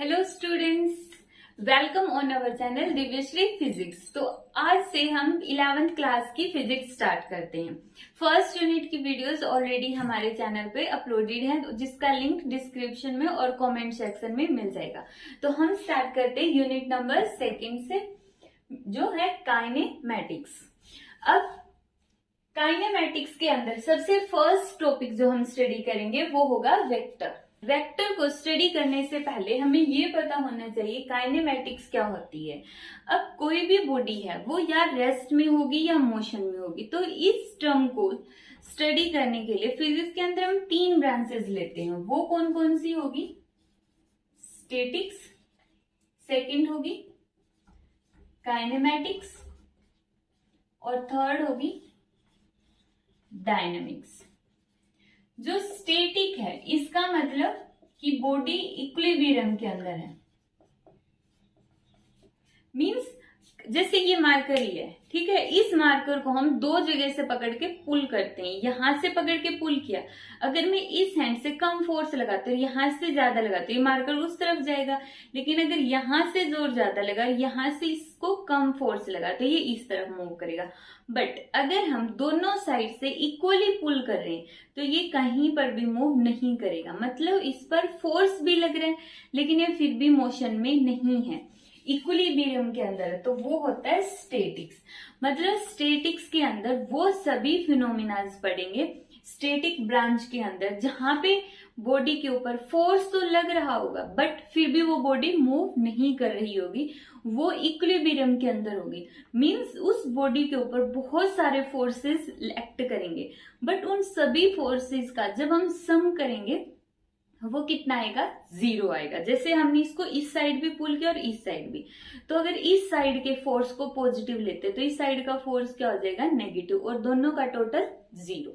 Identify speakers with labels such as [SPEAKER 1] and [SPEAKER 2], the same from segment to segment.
[SPEAKER 1] Hello students, welcome on our channel Divyashree physics. तो आज से हम 11th क्लास की फिजिक्स स्टार्ट करते हैं। फर्स्ट यूनिट की वीडियोस ऑलरेडी हमारे चैनल पे अपलोडेड है, जिसका लिंक डिस्क्रिप्शन में और कमेंट सेक्शन में मिल जाएगा। तो हम स्टार्ट करते हैं यूनिट नंबर 2 से, जो है काइनेमैटिक्स। अब काइनेमैटिक्स के अंदर सबसे फर्स्ट टॉपिक जो हम स्टडी करेंगे वो होगा वेक्टर। वेक्टर को स्टडी करने से पहले हमें ये पता होना चाहिए काइनेमैटिक्स क्या होती है। अब कोई भी बॉडी है वो या रेस्ट में होगी या मोशन में होगी। तो इस टर्म को स्टडी करने के लिए फिजिक्स के अंदर हम 3 ब्रांचेस लेते हैं। वो कौन कौन सी होगी? स्टैटिक्स, सेकंड होगी काइनेमैटिक्स और थर्ड होगी डायनामिक्स। जो स्टैटिक है इसका मतलब कि बॉडी इक्विलिब्रियम के अंदर है। मींस जैसे ये मार्कर ही है, ठीक है। इस मार्कर को हम 2 जगह से पकड़ के पुल करते हैं। यहां से पकड़ के पुल किया, अगर मैं इस हैंड से कम फोर्स लगाती हूँ, यहां से ज्यादा लगाती हूँ, मार्कर उस तरफ जाएगा। लेकिन अगर यहां से जोर ज्यादा लगा, यहां से इसको कम फोर्स लगा, तो ये इस तरफ मूव करेगा। बट अगर हम दोनों साइड से इक्वली पुल कर रहे हैं तो ये कहीं पर भी मूव नहीं करेगा। मतलब इस पर फोर्स भी लग रहा है लेकिन ये फिर भी मोशन में नहीं है, इक्विलिब्रियम के अंदर है। तो वो होता है स्टैटिक्स। मतलब स्टैटिक्स के अंदर वो सभी फिनोमिनाज पढ़ेंगे स्टैटिक ब्रांच के अंदर जहां पे बॉडी के ऊपर फोर्स तो लग रहा होगा बट फिर भी वो बॉडी मूव नहीं कर रही होगी, वो इक्विलिब्रियम के अंदर होगी। मींस उस बॉडी के ऊपर बहुत सारे फोर्सेस एक्ट करेंगे बट उन सभी फोर्सेस का जब हम सम करेंगे वो कितना आएगा? 0 आएगा। जैसे हमने इसको इस साइड भी पुल किया और इस साइड भी, तो अगर इस साइड के फोर्स को पॉजिटिव लेते तो इस साइड का फोर्स क्या हो जाएगा? नेगेटिव, और दोनों का टोटल 0।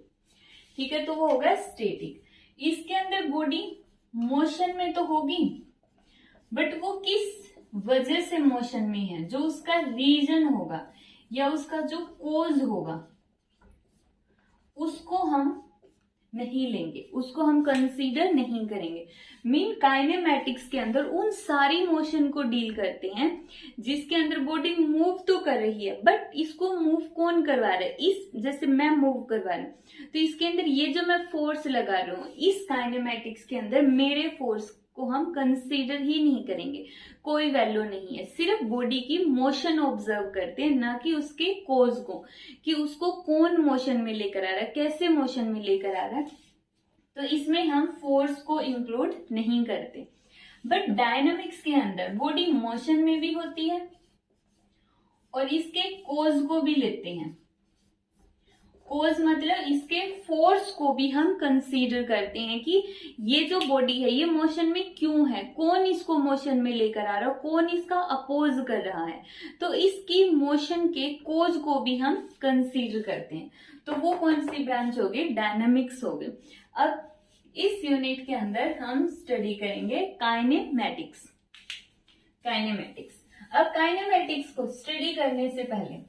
[SPEAKER 1] ठीक है, तो वो होगा स्टैटिक। इसके अंदर बॉडी मोशन में तो होगी बट वो किस वजह से मोशन में है, जो उसका रीजन होगा या उसका जो कोज होगा उसको हम नहीं लेंगे, उसको हम कंसीडर नहीं करेंगे। मीन काइनेमैटिक्स के अंदर उन सारी मोशन को डील करते हैं जिसके अंदर बॉडी मूव तो कर रही है बट इसको मूव कौन करवा रहा है? इस जैसे मैं मूव करवा रहा हूं तो इसके अंदर ये जो मैं फोर्स लगा रहा हूं, इस काइनेमैटिक्स के अंदर मेरे फोर्स को हम कंसीडर ही नहीं करेंगे, कोई वैल्यू नहीं है। सिर्फ बॉडी की मोशन ऑब्जर्व करते हैं, ना कि उसके कोज को, कि उसको कौन मोशन में लेकर आ रहा है, कैसे मोशन में लेकर आ रहा है। तो इसमें हम फोर्स को इंक्लूड नहीं करते। बट डायनामिक्स के अंदर बॉडी मोशन में भी होती है और इसके कोज को भी लेते हैं। कोज मतलब इसके फोर्स को भी हम कंसीडर करते हैं कि ये जो बॉडी है ये मोशन में क्यों है, कौन इसको मोशन में लेकर आ रहा है, कौन इसका अपोज कर रहा है। तो इसकी मोशन के कोज को भी हम कंसीडर करते हैं। तो वो कौन सी ब्रांच होगी? डायनामिक्स होगी। अब इस यूनिट के अंदर हम स्टडी करेंगे काइनेमैटिक्स। अब काइनेमैटिक्स को स्टडी करने से पहले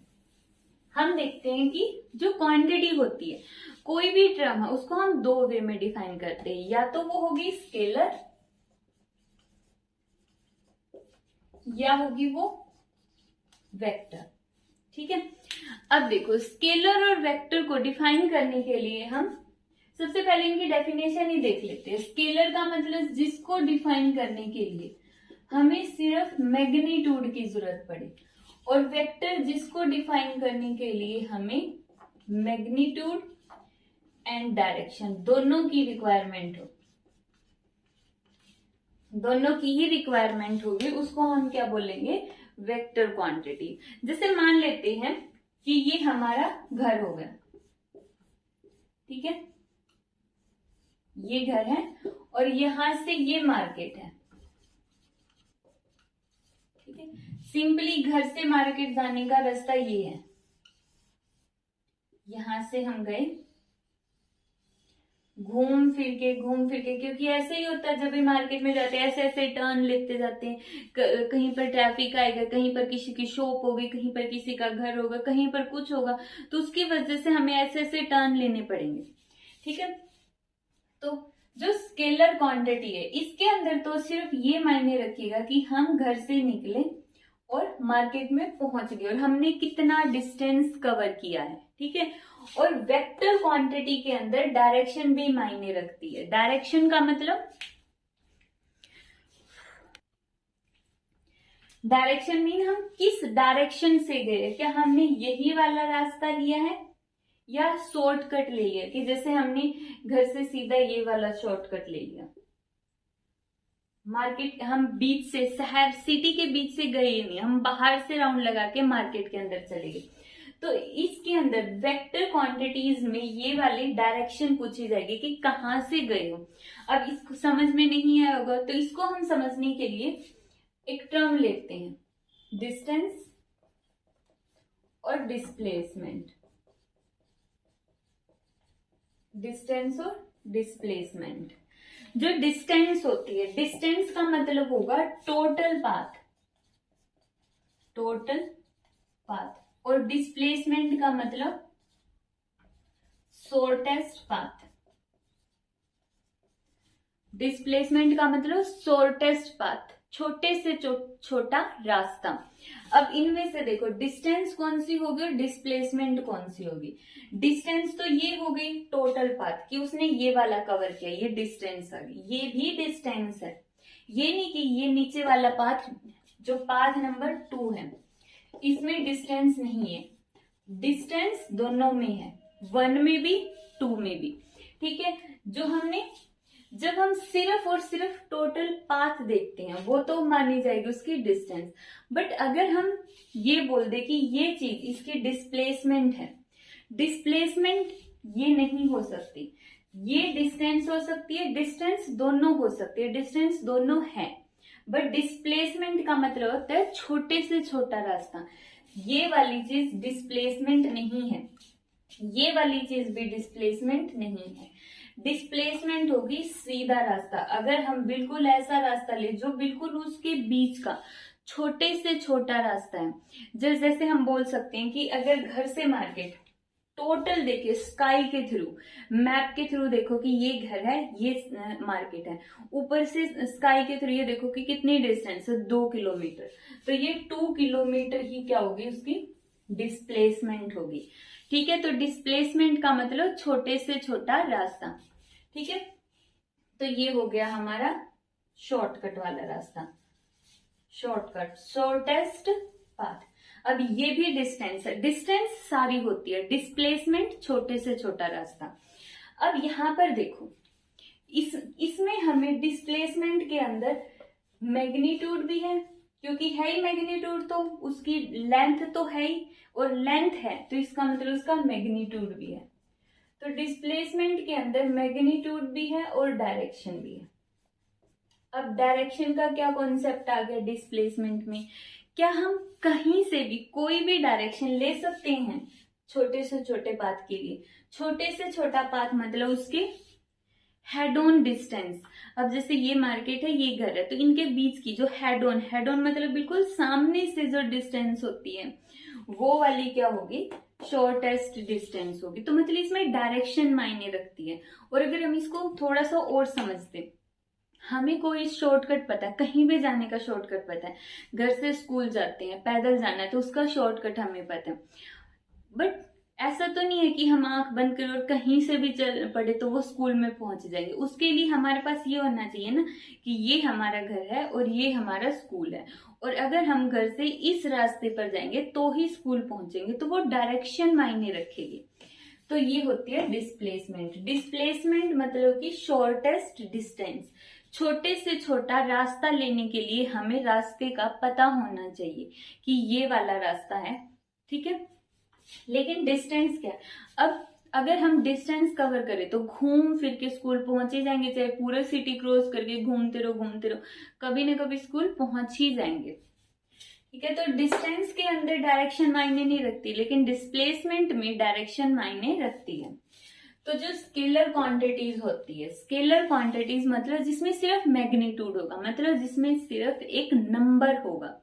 [SPEAKER 1] हम देखते हैं कि जो क्वांटिटी होती है, कोई भी टर्म है उसको हम 2 वे में डिफाइन करते हैं। या तो वो होगी स्केलर या होगी वो वेक्टर। ठीक है, अब देखो स्केलर और वेक्टर को डिफाइन करने के लिए हम सबसे पहले इनकी डेफिनेशन ही देख लेते हैं। स्केलर का मतलब जिसको डिफाइन करने के लिए हमें सिर्फ मैग्नीट्यूड की जरूरत पड़े, और वेक्टर जिसको डिफाइन करने के लिए हमें मैग्नीट्यूड एंड डायरेक्शन दोनों की रिक्वायरमेंट हो, दोनों की ही रिक्वायरमेंट होगी, उसको हम क्या बोलेंगे? Vector quantity. जैसे मान लेते हैं कि ये हमारा घर हो गया, ठीक है, ये घर है और यहां से ये मार्केट है। ठीक है, सिंपली घर से मार्केट जाने का रास्ता ये है। यहां से हम गए घूम फिर के, क्योंकि ऐसे ही होता है जब भी मार्केट में जाते हैं, ऐसे ऐसे टर्न लेते जाते हैं। कहीं पर ट्रैफिक आएगा, कहीं पर किसी की शॉप होगी, कहीं पर किसी का घर होगा, कहीं पर कुछ होगा, तो उसकी वजह से हमें ऐसे ऐसे टर्न लेने पड़ेंगे। ठीक है, तो जो स्केलर क्वांटिटी है इसके अंदर तो सिर्फ ये मायने रखिएगा कि हम घर से निकले और मार्केट में पहुंच गए और हमने कितना डिस्टेंस कवर किया है, ठीक है। और वेक्टर क्वांटिटी के अंदर डायरेक्शन भी मायने रखती है। डायरेक्शन का मतलब, डायरेक्शन मीन हम किस डायरेक्शन से गए, क्या हमने यही वाला रास्ता लिया है या शॉर्टकट ले लिया, कि जैसे हमने घर से सीधा ये वाला शॉर्टकट ले लिया, मार्केट हम बीच से, शहर सिटी के बीच से गए नहीं, हम बाहर से राउंड लगा के मार्केट के अंदर चले गए। तो इसके अंदर वेक्टर क्वांटिटीज में ये वाली डायरेक्शन पूछी जाएगी कि कहाँ से गए हो। अब इसको समझ में नहीं आया होगा तो इसको हम समझने के लिए एक टर्म लेते हैं, डिस्टेंस और डिस्प्लेसमेंट। डिस्टेंस और डिस्प्लेसमेंट। जो डिस्टेंस होती है, डिस्टेंस का मतलब होगा टोटल पाथ, टोटल पाथ, और डिस्प्लेसमेंट का मतलब शॉर्टेस्ट पाथ। डिस्प्लेसमेंट का मतलब शॉर्टेस्ट पाथ, छोटे से छोटा रास्ता। अब इनमें से देखो डिस्टेंस कौन सी होगी और डिस्प्लेसमेंट कौन सी होगी। डिस्टेंस तो ये हो गई टोटल पाथ कि उसने ये वाला कवर किया, ये डिस्टेंस आ गई, ये भी डिस्टेंस है। ये नहीं कि ये नीचे वाला पाथ जो पाथ नंबर 2 है इसमें डिस्टेंस नहीं है, डिस्टेंस दोनों में है, 1 में भी 2 में भी, ठीक है। जो हमने, जब हम सिर्फ और सिर्फ टोटल पाथ देखते हैं वो तो मानी जाएगी उसकी डिस्टेंस, बट अगर हम ये बोल दे कि ये चीज इसकी डिस्प्लेसमेंट है, डिस्प्लेसमेंट ये नहीं हो सकती, ये डिस्टेंस हो सकती है, डिस्टेंस दोनों हो सकती है, डिस्टेंस दोनों है, बट डिस्प्लेसमेंट का मतलब होता है छोटे से छोटा रास्ता। ये वाली चीज डिस्प्लेसमेंट नहीं है, ये वाली चीज भी डिस्प्लेसमेंट नहीं है। डिस्प्लेसमेंट होगी सीधा रास्ता। अगर हम बिल्कुल ऐसा रास्ता ले जो बिल्कुल उसके बीच का छोटे से छोटा रास्ता है, जैसे हम बोल सकते हैं कि अगर घर से मार्केट टोटल देखिए स्काई के थ्रू, मैप के थ्रू देखो कि ये घर है, ये मार्केट है, ऊपर से स्काई के थ्रू ये देखो कि कितनी डिस्टेंस है, 2 किलोमीटर, तो ये 2 किलोमीटर ही क्या होगी उसकी डिस्प्लेसमेंट होगी, ठीक है। तो डिस्प्लेसमेंट का मतलब छोटे से छोटा रास्ता, ठीक है। तो ये हो गया हमारा शॉर्टकट वाला रास्ता, शॉर्टकट, शॉर्टेस्ट पाथ। अब ये भी डिस्टेंस है, डिस्टेंस सारी होती है, डिस्प्लेसमेंट छोटे से छोटा रास्ता। अब यहां पर देखो इसमें हमें डिस्प्लेसमेंट के अंदर मैग्नीट्यूड भी है, क्योंकि है ही मैग्नीट्यूड तो उसकी लेंथ तो है ही, और लेंथ है तो इसका मतलब उसका मैग्नीट्यूड भी है। तो डिस्प्लेसमेंट के अंदर मैग्नीट्यूड भी है और डायरेक्शन भी है। अब डायरेक्शन का क्या कॉन्सेप्ट आ गया डिस्प्लेसमेंट में, क्या हम कहीं से भी कोई भी डायरेक्शन ले सकते हैं छोटे से छोटे पाथ के लिए। छोटे से छोटा पाथ मतलब उसके हेड ऑन डिस्टेंस। अब जैसे ये मार्केट है, ये घर है, तो इनके बीच की जो हेड ऑन मतलब बिल्कुल सामने से जो डिस्टेंस होती है वो वाली क्या होगी, शॉर्टेस्ट डिस्टेंस होगी। तो मतलब इसमें डायरेक्शन मायने रखती है। और अगर हम इसको थोड़ा सा और समझते, हमें कोई शॉर्टकट पता है, कहीं भी जाने का शॉर्टकट पता है, घर से स्कूल जाते हैं, पैदल जाना है तो उसका शॉर्टकट हमें पता है, बट ऐसा तो नहीं है कि हम आंख बंद करें और कहीं से भी चल पड़े तो वो स्कूल में पहुंच जाएंगे। उसके लिए हमारे पास ये होना चाहिए ना कि ये हमारा घर है और ये हमारा स्कूल है, और अगर हम घर से इस रास्ते पर जाएंगे तो ही स्कूल पहुंचेंगे, तो वो डायरेक्शन मायने रखेगी। तो ये होती है डिस्प्लेसमेंट। डिस्प्लेसमेंट मतलब कि शॉर्टेस्ट डिस्टेंस, छोटे से छोटा रास्ता लेने के लिए हमें रास्ते का पता होना चाहिए कि ये वाला रास्ता है, ठीक है। लेकिन डिस्टेंस क्या, अब अगर हम डिस्टेंस कवर करें तो घूम फिर के स्कूल पहुंचे जाएंगे, चाहे पूरा सिटी क्रॉस करके घूमते रहो, कभी ना कभी स्कूल पहुंच ही जाएंगे, ठीक है। तो डिस्टेंस के अंदर डायरेक्शन मायने नहीं रखती, लेकिन डिस्प्लेसमेंट में डायरेक्शन मायने रखती है। तो जो स्केलर क्वांटिटीज होती है, स्केलर क्वांटिटीज मतलब जिसमें सिर्फ मैग्नीट्यूड होगा, मतलब जिसमें सिर्फ एक नंबर होगा,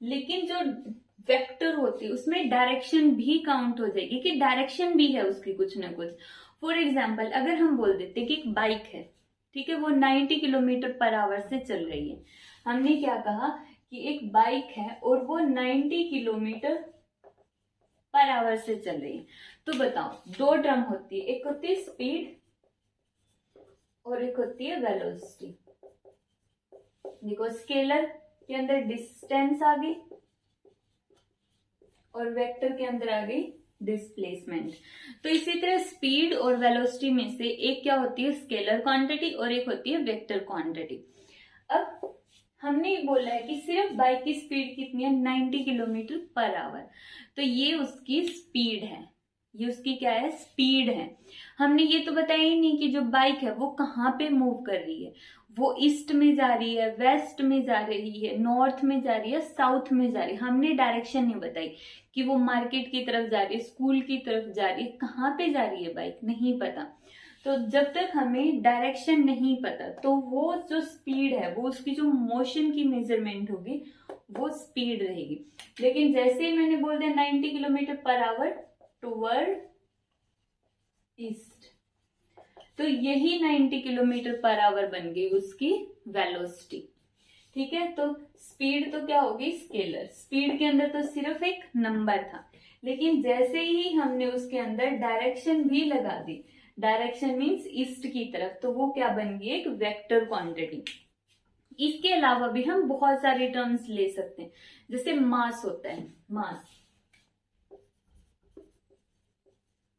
[SPEAKER 1] लेकिन जो वेक्टर होती है उसमें डायरेक्शन भी काउंट हो जाएगी कि डायरेक्शन भी है उसकी कुछ ना कुछ। फॉर एग्जाम्पल अगर हम बोल देते कि एक बाइक है, ठीक है, वो 90 किलोमीटर पर आवर से चल रही है। हमने क्या कहा कि एक बाइक है और वो 90 किलोमीटर पर आवर से चल रही है। तो बताओ, दो टर्म होती है, एक होती है स्पीड और एक होती है वेलोसिटी। देखो, स्केलर के अंदर डिस्टेंस आ गई और वेक्टर के अंदर आ गई डिस्प्लेसमेंट। तो इसी तरह स्पीड और वेलोसिटी में से एक क्या होती है, स्केलर क्वांटिटी, और एक होती है वेक्टर क्वांटिटी। अब हमने बोला है कि सिर्फ बाइक की स्पीड कितनी है, 90 किलोमीटर पर आवर। तो ये उसकी स्पीड है, ये उसकी क्या है, स्पीड है। हमने ये तो बताया ही नहीं कि जो बाइक है वो कहाँ पे मूव कर रही है, वो ईस्ट में जा रही है, वेस्ट में जा रही है, नॉर्थ में जा रही है, साउथ में जा रही है। हमने डायरेक्शन नहीं बताई कि वो मार्केट की तरफ जा रही है, स्कूल की तरफ जा रही है, कहाँ पे जा रही है बाइक, नहीं पता। तो जब तक हमें डायरेक्शन नहीं पता तो वो जो स्पीड है, वो उसकी जो मोशन की मेजरमेंट होगी वो स्पीड रहेगी। लेकिन जैसे ही मैंने बोल दिया 90 kilometre per hour toward east, तो यही 90 किलोमीटर पर आवर बन गई उसकी वेलोसिटी। ठीक है, तो स्पीड तो क्या होगी, स्केलर। स्पीड के अंदर तो सिर्फ एक नंबर था, लेकिन जैसे ही हमने उसके अंदर डायरेक्शन भी लगा दी, डायरेक्शन मीन्स ईस्ट की तरफ, तो वो क्या बन गई, एक वेक्टर क्वांटिटी। इसके अलावा भी हम बहुत सारे टर्म्स ले सकते हैं, जैसे मास होता है, मास,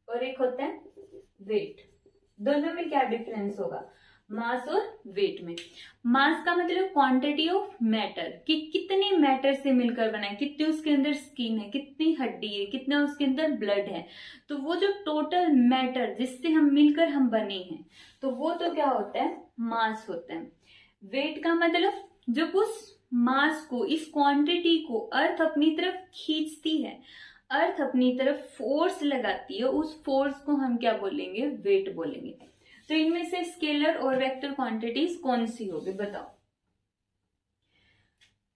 [SPEAKER 1] और एक होता है वेट। दोनों में क्या डिफरेंस होगा, मास और वेट में। मास का मतलब क्वांटिटी ऑफ मैटर, कि कितने मैटर से मिलकर बना है, कितनी उसके अंदर स्किन है, कितनी हड्डी है, कितना उसके अंदर ब्लड है। तो वो जो टोटल मैटर जिससे हम मिलकर हम बने हैं, तो वो तो क्या होता है, मास होता है। वेट का मतलब जब उस मास को, इस क्वांटिटी को अर्थ अपनी तरफ खींचती है, अर्थ अपनी तरफ फोर्स लगाती है, उस फोर्स को हम क्या बोलेंगे, वेट बोलेंगे। तो इनमें से स्केलर और वेक्टर क्वांटिटीज कौन सी होगी, बताओ।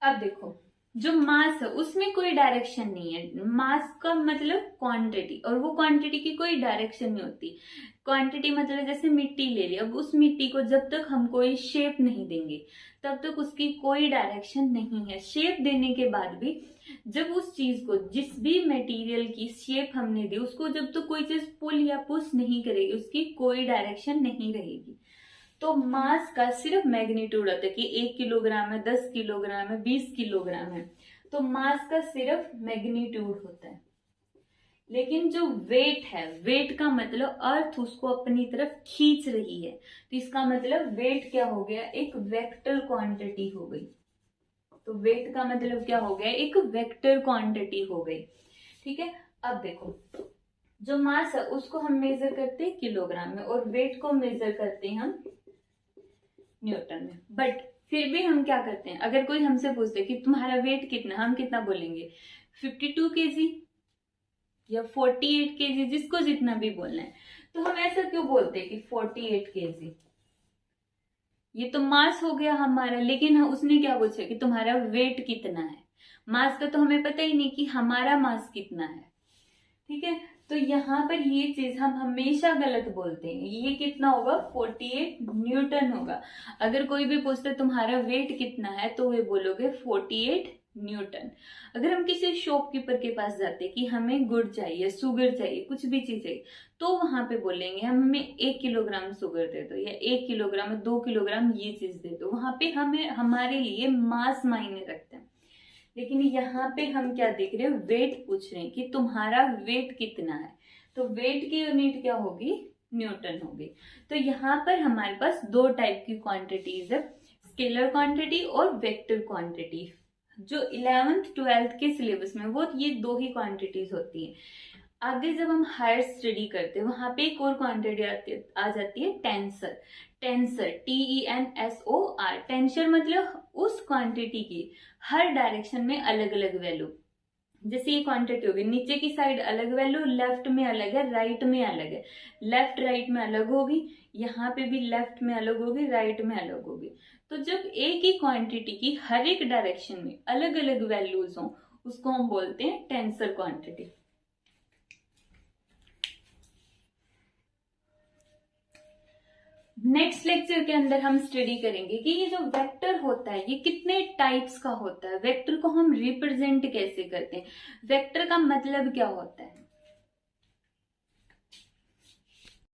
[SPEAKER 1] अब देखो, जो मास है उसमें कोई डायरेक्शन नहीं है। मास का मतलब क्वांटिटी, और वो क्वांटिटी की कोई डायरेक्शन नहीं होती। क्वांटिटी मतलब जैसे मिट्टी ले ली, अब उस मिट्टी को जब तक हम कोई शेप नहीं देंगे तब तक उसकी कोई डायरेक्शन नहीं है। शेप देने के बाद भी जब उस चीज को, जिस भी मटेरियल की शेप हमने दी, उसको जब तक कोई चीज पुल या पुश नहीं करेगी, उसकी कोई डायरेक्शन नहीं रहेगी। तो मास का सिर्फ मैग्नीट्यूड होता है कि 1 किलोग्राम है, 10 किलोग्राम है, 20 किलोग्राम है, तो मास का सिर्फ मैग्नीट्यूड होता है। लेकिन जो वेट है, वेट का मतलब अर्थ उसको अपनी तरफ खींच रही है, तो इसका मतलब वेट क्या हो गया, एक वेक्टर क्वांटिटी हो गई। तो वेट का मतलब क्या हो गया, एक वेक्टर क्वांटिटी हो गई। ठीक है, अब देखो, जो मास है उसको हम मेजर करते हैं किलोग्राम में, और वेट को मेजर करते हैं हम न्यूटन में। बट फिर भी हम क्या करते हैं, अगर कोई हमसे पूछते कि तुम्हारा वेट कितना, हम कितना बोलेंगे, 52 केजी या 48 केजी, जिसको जितना भी बोलना है। तो हम ऐसा क्यों बोलते हैं कि 48 केजी, ये तो मास हो गया हमारा, लेकिन उसने क्या पूछा कि तुम्हारा वेट कितना है। मास का तो हमें पता ही नहीं कि हमारा मास कितना है। ठीक है, तो यहाँ पर ये चीज हम हमेशा गलत बोलते हैं। ये कितना होगा, 48 न्यूटन होगा। अगर कोई भी पूछता तुम्हारा वेट कितना है, तो वे बोलोगे 48 न्यूटन। अगर हम किसी शॉपकीपर के पास जाते कि हमें गुड़ चाहिए, शुगर चाहिए, कुछ भी चीज चाहिए, तो वहां पे बोलेंगे हमें 1 किलोग्राम शुगर दे दो, या 1 किलोग्राम 2 किलोग्राम ये चीज दे दो। वहां पे हमें, हमारे लिए मास मायने रखते हैं। लेकिन यहाँ पे हम क्या देख रहे हैं, वेट पूछ रहे हैं कि तुम्हारा वेट कितना है, तो वेट की यूनिट क्या होगी, न्यूटन होगी। तो यहाँ पर हमारे पास दो टाइप की क्वांटिटीज है, स्केलर क्वांटिटी और वेक्टर क्वांटिटी। जो 11th 12th के सिलेबस में वो ये दो ही क्वांटिटीज होती है। आगे जब हम हायर स्टडी करते हैं, वहां पे एक और क्वांटिटी आ जाती है, टेंसर। टेंसर, TENSOR, टेंसर मतलब उस क्वांटिटी की हर डायरेक्शन में अलग अलग वैल्यू। जैसे ये क्वांटिटी होगी, नीचे की साइड अलग वैल्यू, लेफ्ट में अलग है, राइट में अलग है, लेफ्ट राइट में अलग होगी, यहाँ पे भी लेफ्ट में अलग होगी, राइट में अलग होगी। तो जब एक ही क्वांटिटी की हर एक डायरेक्शन में अलग अलग वैल्यूज हो, उसको हम बोलते हैं टेंसर क्वांटिटी। नेक्स्ट लेक्चर के अंदर हम स्टडी करेंगे कि ये जो वेक्टर होता है ये कितने टाइप्स का होता है, वेक्टर को हम रिप्रेजेंट कैसे करते हैं, वेक्टर का मतलब क्या होता है।